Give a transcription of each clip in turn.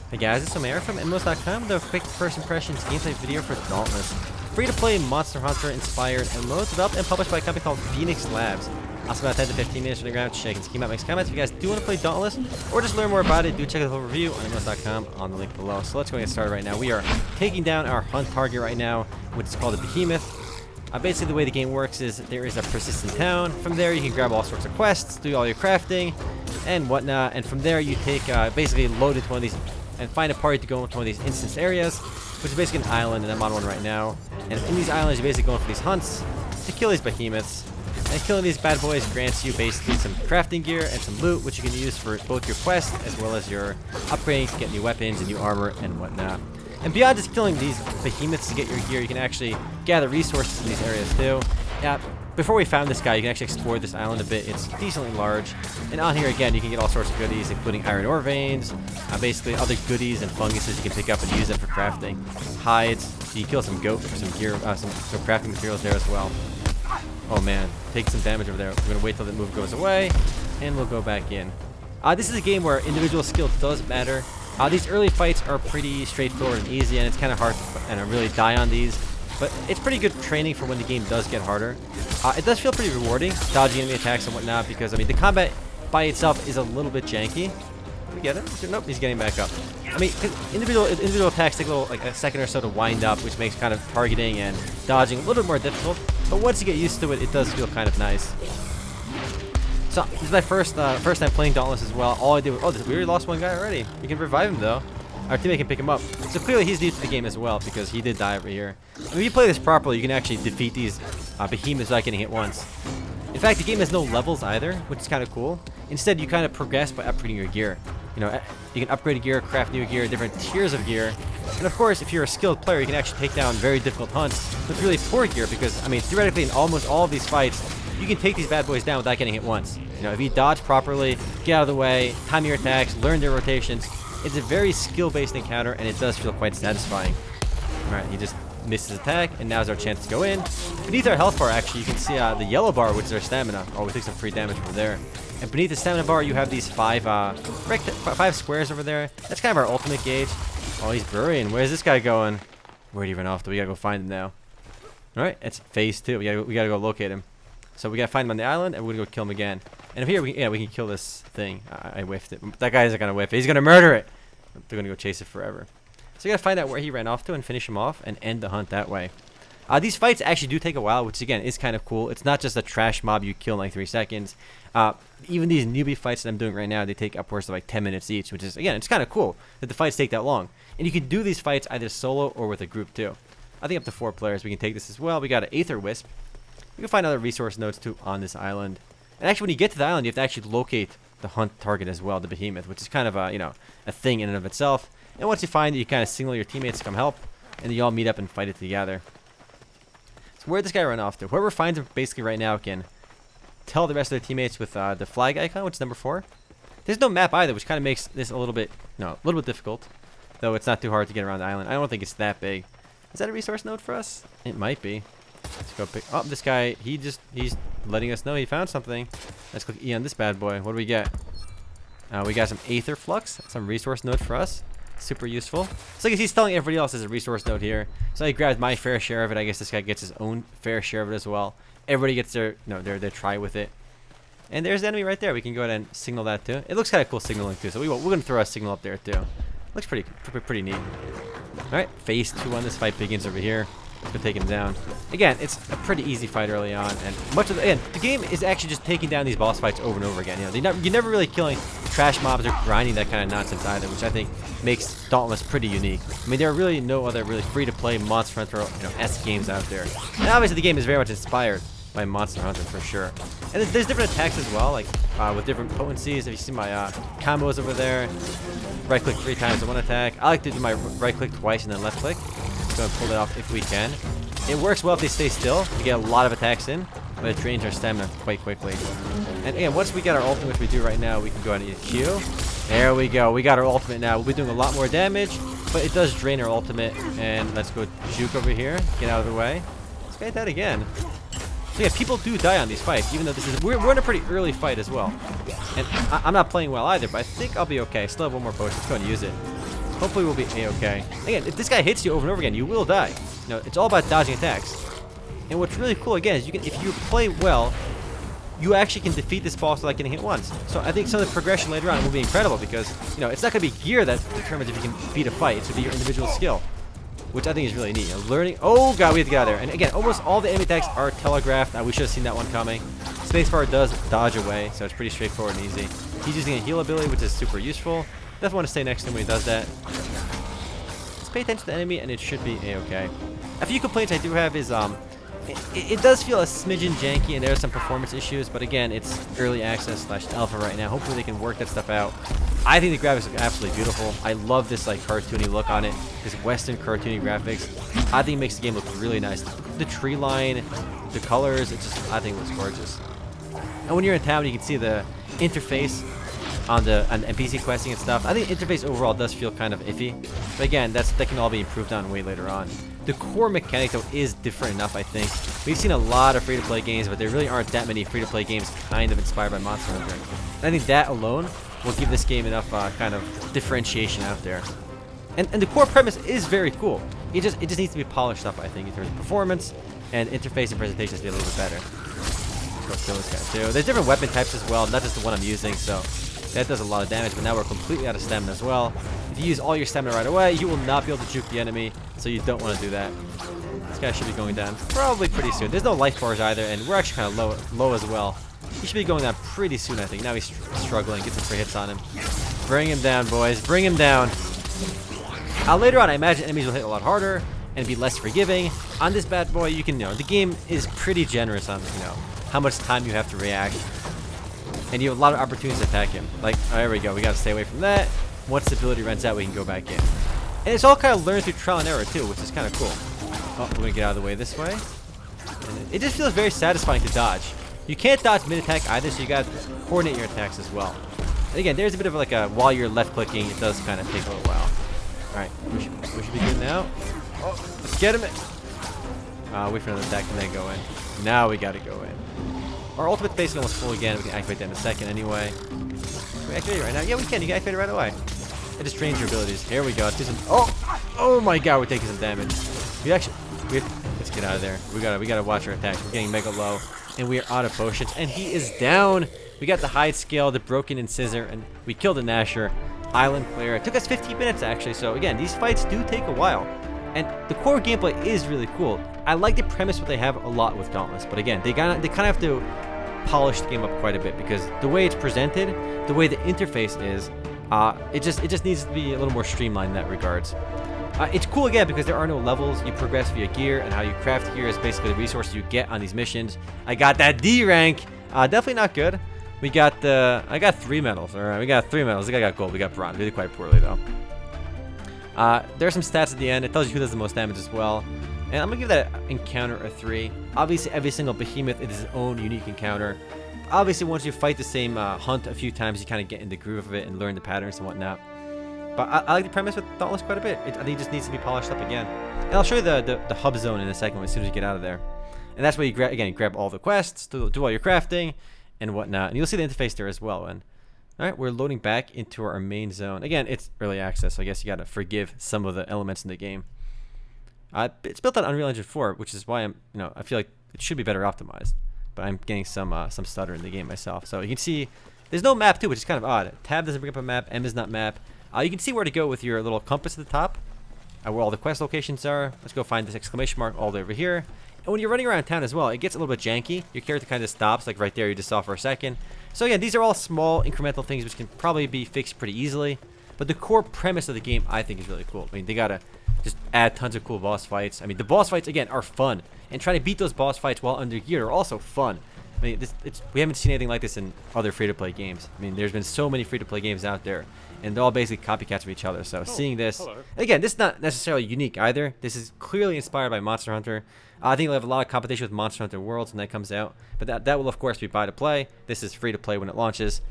Hey guys, it's Omer from MMOs.com with a quick first impressions gameplay video for Dauntless. Free-to-play Monster Hunter inspired MMOs developed and published by a company called Phoenix Labs. Also about 10 to 15 minutes from the ground, check and scheme out, makes comments. If you guys do want to play Dauntless or just learn more about it, do check out the whole review on MMOs.com on the link below. So let's go and get started right now. We are taking down our hunt target right now, which is called the Behemoth. Basically, the way the game works is there is a persistent town. From there, you can grab all sorts of quests, do all your crafting, and whatnot. And from there, you take basically load into one of these and find a party to go into one of these instance areas, which is basically an island, and I'm on one right now. And in these islands, you're basically going for these hunts to kill these behemoths. And killing these bad boys grants you basically some crafting gear and some loot, which you can use for both your quest as well as your upgrading to get new weapons and new armor and whatnot. And beyond just killing these behemoths to get your gear, you can actually gather resources in these areas too. Before we found this guy, you can actually explore this island a bit. It's decently large. And on here again, you can get all sorts of goodies, including iron ore veins, basically other goodies and funguses you can pick up and use them for crafting. Hides, you can kill some goat for some gear, some crafting materials there as well. Oh man, take some damage over there. We're going to wait till the move goes away, and we'll go back in. This is a game where individual skill does matter. These early fights are pretty straightforward and easy, and it's kind of hard to really die on these. But it's pretty good training for when the game does get harder. It does feel pretty rewarding, dodging enemy attacks and whatnot, because, I mean, the combat by itself is a little bit janky. Did we get him? Nope, he's getting back up. I mean, individual attacks take like a second or so to wind up, which makes kind of targeting and dodging a little bit more difficult. But once you get used to it, it does feel kind of nice. So this is my first time playing Dauntless as well. All I did was, we already lost one guy already. We can revive him though. Our teammate can pick him up. So clearly he's new to the game as well, because he did die over here. If you play this properly, you can actually defeat these behemoths without getting hit once. In fact, the game has no levels either, which is kind of cool. Instead, you kind of progress by upgrading your gear. You know, you can upgrade gear, craft new gear, different tiers of gear. And of course, if you're a skilled player, you can actually take down very difficult hunts with really poor gear, because, I mean, theoretically, in almost all of these fights, you can take these bad boys down without getting hit once. You know, if you dodge properly, get out of the way, time your attacks, learn their rotations, it's a very skill-based encounter, and it does feel quite satisfying. Alright, he just missed his attack, and now's our chance to go in. Beneath our health bar, actually, you can see the yellow bar, which is our stamina. Oh, we took some free damage over there. And beneath the stamina bar, you have these five squares over there. That's kind of our ultimate gauge. Oh, he's burying. Where's this guy going? Where'd he run off to? We gotta go find him now. Alright, it's phase 2. We gotta go locate him. So we gotta find him on the island, and we're gonna go kill him again. And up here, we can kill this thing. I whiffed it. That guy isn't gonna whiff it. He's gonna murder it. They're gonna go chase it forever. So we gotta find out where he ran off to and finish him off and end the hunt that way. These fights actually do take a while, which again is kind of cool. It's not just a trash mob you kill in like 3 seconds. Even these newbie fights that I'm doing right now, they take upwards of like 10 minutes each, which is, again, it's kind of cool that the fights take that long. And you can do these fights either solo or with a group too. I think up to 4 players we can take this as well. We got an Aether Wisp. You can find other resource nodes too on this island. And actually, when you get to the island, you have to actually locate the hunt target as well, the behemoth, which is kind of a thing in and of itself. And once you find it, you kind of signal your teammates to come help, and then you all meet up and fight it together. So where'd this guy run off to? Whoever finds him basically right now can tell the rest of their teammates with the flag icon, which is number 4. There's no map either, which kind of makes this a little bit difficult, though it's not too hard to get around the island. I don't think it's that big. Is that a resource node for us? It might be. Let's go pick. Oh, this guy, he's letting us know he found something. Let's click E on this bad boy. What do we get? We got some Aether Flux, some resource node for us. Super useful. So he's telling everybody else there's a resource node here. So I grabbed my fair share of it. I guess this guy gets his own fair share of it as well. Everybody gets their try with it. And there's the enemy right there. We can go ahead and signal that too. It looks kind of cool signaling too. So we're gonna throw a signal up there too. Looks pretty neat. All right, phase 2 on this fight begins over here. Let's go take him down. Again, it's a pretty easy fight early on, and the game is actually just taking down these boss fights over and over again. You know, you're never really killing trash mobs or grinding that kind of nonsense either, which I think makes Dauntless pretty unique. I mean, there are really no other really free-to-play Monster Hunter-esque games out there. And obviously, the game is very much inspired by Monster Hunter for sure. And there's different attacks as well, like with different potencies. If you see my combos over there, right-click 3 times to one attack. I like to do my right-click twice and then left-click. Go and pull that off if we can. It works well if they stay still. We get a lot of attacks in, but it drains our stamina quite quickly. And again, once we get our ultimate, which we do right now, we can go ahead and eat a Q. There we go. We got our ultimate now. We'll be doing a lot more damage, but it does drain our ultimate. And let's go juke over here. Get out of the way. Let's get that again. So yeah, people do die on these fights, even though we're in a pretty early fight as well. And I'm not playing well either, but I think I'll be okay. Still have one more potion. Let's go and use it. Hopefully we'll be a-okay. Again, if this guy hits you over and over again, you will die. You know, it's all about dodging attacks. And what's really cool again is if you play well, you actually can defeat this boss without getting hit once. So I think some of the progression later on will be incredible because, you know, it's not going to be gear that determines if you can beat a fight. It's going to be your individual skill, which I think is really neat. You know, learning. Oh god, we have to get out of there. And again, almost all the enemy attacks are telegraphed. We should have seen that one coming. Spacebar does dodge away, so it's pretty straightforward and easy. He's using a heal ability, which is super useful. Definitely want to stay next to him when he does that. Just pay attention to the enemy, and it should be a-okay. A few complaints I do have is it does feel a smidgen janky, and there are some performance issues, but again, it's early access / alpha right now. Hopefully they can work that stuff out. I think the graphics look absolutely beautiful. I love this like cartoony look on it, this Western cartoony graphics. I think it makes the game look really nice. The tree line, the colors, I think it looks gorgeous. And when you're in town, you can see the interface on NPC questing and stuff. I think the interface overall does feel kind of iffy, but again, that can all be improved on way later on. The core mechanic though is different enough, I think. We've seen a lot of free-to-play games, but there really aren't that many free-to-play games kind of inspired by Monster Hunter. And I think that alone will give this game enough kind of differentiation out there. And the core premise is very cool. It just needs to be polished up, I think, in terms of performance and interface and presentation to be a little bit better. Let's go kill this guy too. There's different weapon types as well, not just the one I'm using, so that does a lot of damage, but now we're completely out of stamina as well. If you use all your stamina right away, you will not be able to juke the enemy, so you don't want to do that. This guy should be going down probably pretty soon. There's no life bars either, and we're actually kind of low as well. He should be going down pretty soon, I think. Now he's struggling. Get some free hits on him. Bring him down, boys. Bring him down. Later on, I imagine enemies will hit a lot harder and be less forgiving. On this bad boy, you can, the game is pretty generous on, how much time you have to react. And you have a lot of opportunities to attack him. Like, oh, there we go. We got to stay away from that. Once the ability runs out, we can go back in. And it's all kind of learned through trial and error, too, which is kind of cool. Oh, we're going to get out of the way this way. And it just feels very satisfying to dodge. You can't dodge mid-attack either, so you got to coordinate your attacks as well. And again, there's a bit of like a, while you're left-clicking, it does kind of take a little while. Alright, we should be good now. Oh, let's get him. Wait for another attack and then go in. Now we got to go in. Our ultimate's basically almost full again. We can activate that in a second anyway. Can we activate it right now? Yeah, we can. You can activate it right away. It just drains your abilities. Here we go. Let's do some. Oh my god, we're taking some damage. Let's get out of there. We gotta watch our attacks. We're getting mega low, and we are out of potions. And he is down. We got the hide scale, the broken incisor, and we killed the Nasher. Island player. It took us 15 minutes actually. So again, these fights do take a while. And the core gameplay is really cool. I like the premise what they have a lot with Dauntless, but again, they kind of have to polish the game up quite a bit because the way it's presented, the way the interface is, it just needs to be a little more streamlined in that regards. It's cool again because there are no levels. You progress via gear, and how you craft gear is basically the resources you get on these missions. I got that D rank. Definitely not good. I got 3 medals. All right, we got 3 medals. I think I got gold. We got bronze. We did quite poorly though. There are some stats at the end. It tells you who does the most damage as well. And I'm going to give that encounter a 3. Obviously, every single behemoth is its own unique encounter. Obviously, once you fight the same hunt a few times, you kind of get in the groove of it and learn the patterns and whatnot. But I like the premise with Dauntless quite a bit. I think it just needs to be polished up again. And I'll show you the hub zone in a second as soon as you get out of there. And that's where you grab all the quests, do all your crafting and whatnot. And you'll see the interface there as well. And alright, we're loading back into our main zone. Again, it's early access, so I guess you gotta forgive some of the elements in the game. It's built on Unreal Engine 4, which is why I feel like it should be better optimized. But I'm getting some stutter in the game myself. So you can see there's no map too, which is kind of odd. Tab doesn't bring up a map, M is not map. You can see where to go with your little compass at the top, where all the quest locations are. Let's go find this exclamation mark all the way over here. And when you're running around town as well, it gets a little bit janky. Your character kind of stops, like right there, you just saw for a second. So again, these are all small incremental things which can probably be fixed pretty easily. But the core premise of the game, I think, is really cool. I mean, they gotta just add tons of cool boss fights. I mean, the boss fights, again, are fun. And trying to beat those boss fights while under gear are also fun. I mean, we haven't seen anything like this in other free-to-play games. I mean, there's been so many free-to-play games out there, and they're all basically copycats of each other. So seeing this, again, this is not necessarily unique either. This is clearly inspired by Monster Hunter. I think they'll have a lot of competition with Monster Hunter Worlds when that comes out, but that will of course be buy to play. This is free to play when it launches.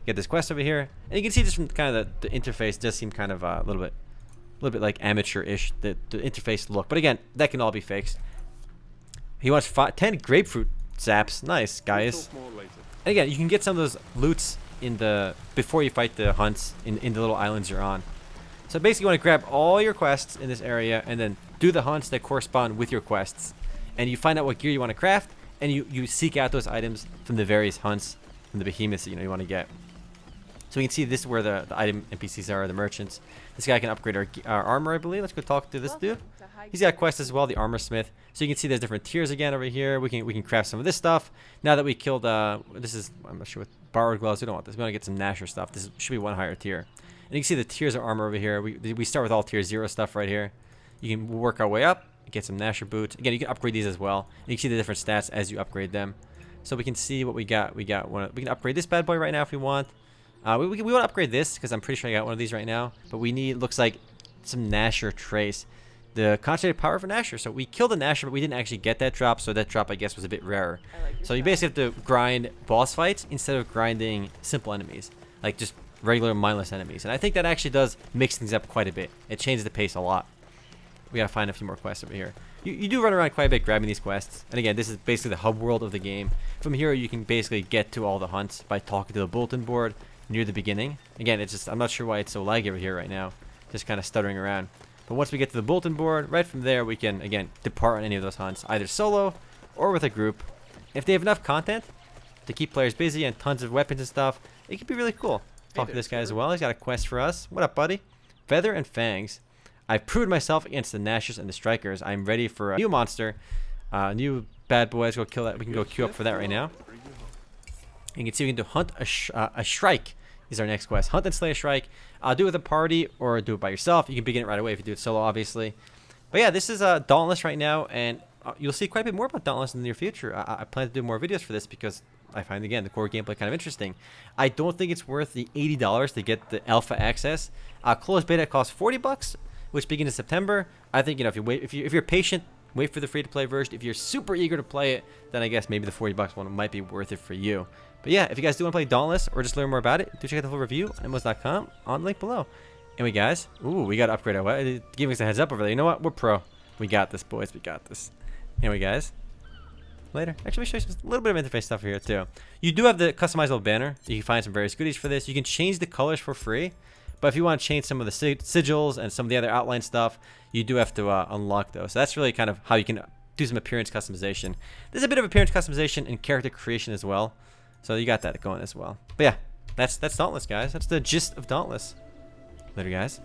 Get this quest over here, and you can see just from kind of the interface does seem kind of a little bit like amateur-ish, the interface look. But again, that can all be fixed. He wants 10 grapefruit zaps. Nice, guys. And again, you can get some of those loots in the before you fight the hunts in the little islands you're on. So basically, you want to grab all your quests in this area and then do the hunts that correspond with your quests. And you find out what gear you want to craft, and you seek out those items from the various hunts from the behemoths that you want to get. So we can see this is where the item NPCs are, the merchants. This guy can upgrade our armor, I believe. Let's go talk to this dude. He's got quests as well, the armor smith. So you can see there's different tiers again over here. We can craft some of this stuff. Now that we killed, this is, I'm not sure what, borrowed gloves. We don't want this. We want to get some Nasher stuff. This should be one higher tier. And you can see the tiers of armor over here. We start with all tier 0 stuff right here. You can work our way up, get some Nasher boots. Again, you can upgrade these as well. And you can see the different stats as you upgrade them. So we can see what we got. We can upgrade this bad boy right now if we want. We want to upgrade this because I'm pretty sure I got one of these right now. But we need, looks like, some Nasher trace. The concentrated power for Nasher. So we killed the Nasher, but we didn't actually get that drop. So that drop, I guess, was a bit rarer. So you basically have to grind boss fights instead of grinding simple enemies. Like just regular mindless enemies. And I think that actually does mix things up quite a bit. It changes the pace a lot. We gotta find a few more quests over here. You do run around quite a bit grabbing these quests. And again, this is basically the hub world of the game. From here, you can basically get to all the hunts by talking to the bulletin board near the beginning. Again, it's just, I'm not sure why it's so laggy over here right now. Just kind of stuttering around. But once we get to the bulletin board, right from there, we can, again, depart on any of those hunts, either solo or with a group. If they have enough content to keep players busy and tons of weapons and stuff, it could be really cool. Talk to this guy as well. He's got a quest for us. What up, buddy? Feather and Fangs. I've proved myself against the Nashers and the Strikers. I'm ready for a new monster. New bad boy. Let's go kill that. We can go queue up for that right now. You can see we can do Hunt a Shrike is our next quest. Hunt and slay a Shrike. Do it with a party or do it by yourself. You can begin it right away if you do it solo, obviously. But yeah, this is Dauntless right now, and you'll see quite a bit more about Dauntless in the near future. I plan to do more videos for this because I find, again, the core gameplay kind of interesting. I don't think it's worth the $80 to get the alpha access. Closed beta costs $40, which begins in September. I think, if you wait, if you're patient, wait for the free-to-play version. If you're super eager to play it, then I guess maybe the $40 one might be worth it for you. But yeah, if you guys do want to play Dauntless or just learn more about it, do check out the full review on MMOs.com on the link below. Anyway, guys, we got to upgrade our weapon. Giving us a heads up over there. You know what? We're pro. We got this, boys. We got this. Anyway, guys, later. Actually, let me show you a little bit of interface stuff here, too. You do have the customizable banner. You can find some various goodies for this. You can change the colors for free. But if you want to change some of the sigils and some of the other outline stuff, you do have to unlock those. So that's really kind of how you can do some appearance customization. There's a bit of appearance customization and character creation as well. So you got that going as well. But yeah, that's Dauntless, guys. That's the gist of Dauntless. Later, guys.